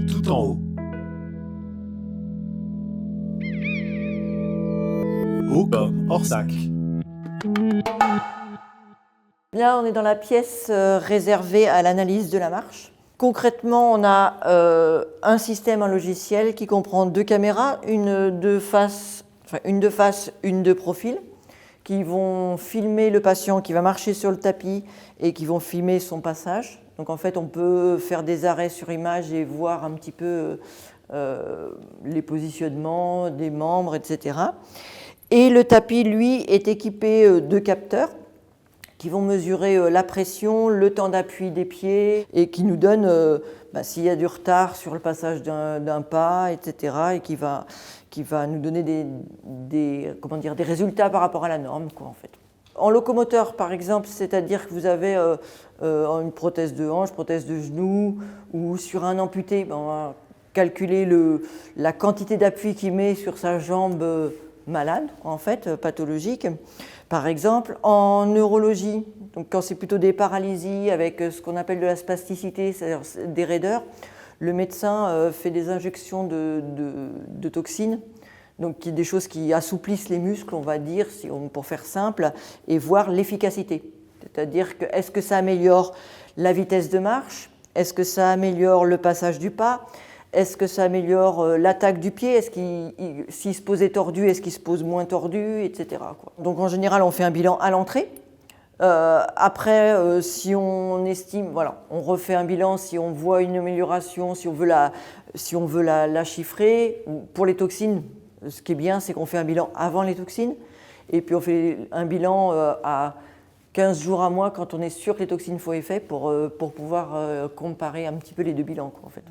tout en haut. Haut comme Orsac. Là, on est dans la pièce réservée à l'analyse de la marche. Concrètement, on a un système, un logiciel qui comprend deux caméras, une de face, une de profil, qui vont filmer le patient qui va marcher sur le tapis et qui vont filmer son passage. Donc en fait, on peut faire des arrêts sur image et voir un petit peu les positionnements des membres, etc. Et le tapis, lui, est équipé de capteurs qui vont mesurer la pression, le temps d'appui des pieds et qui nous donnent s'il y a du retard sur le passage d'un pas, etc. et qui va nous donner des résultats par rapport à la norme, quoi, en fait. En locomoteur, par exemple, c'est-à-dire que vous avez une prothèse de hanche, prothèse de genou, ou sur un amputé, on va calculer la quantité d'appui qu'il met sur sa jambe malade, en fait, pathologique. Par exemple, en neurologie, donc quand c'est plutôt des paralysies avec ce qu'on appelle de la spasticité, c'est-à-dire des raideurs, le médecin fait des injections de toxines, donc des choses qui assouplissent les muscles, on va dire, pour faire simple, et voir l'efficacité. C'est-à-dire que est-ce que ça améliore la vitesse de marche? Est-ce que ça améliore le passage du pas? Est-ce que ça améliore l'attaque du pied? Est-ce s'il se posait tordu, est-ce qu'il se pose moins tordu, etc. Donc en général, on fait un bilan à l'entrée. Après, si on estime, voilà, on refait un bilan si on voit une amélioration, si on veut la chiffrer. Pour les toxines, ce qui est bien, c'est qu'on fait un bilan avant les toxines. Et puis on fait un bilan à 15 jours à mois quand on est sûr que les toxines font effet pour pouvoir comparer un petit peu les deux bilans, quoi, en fait.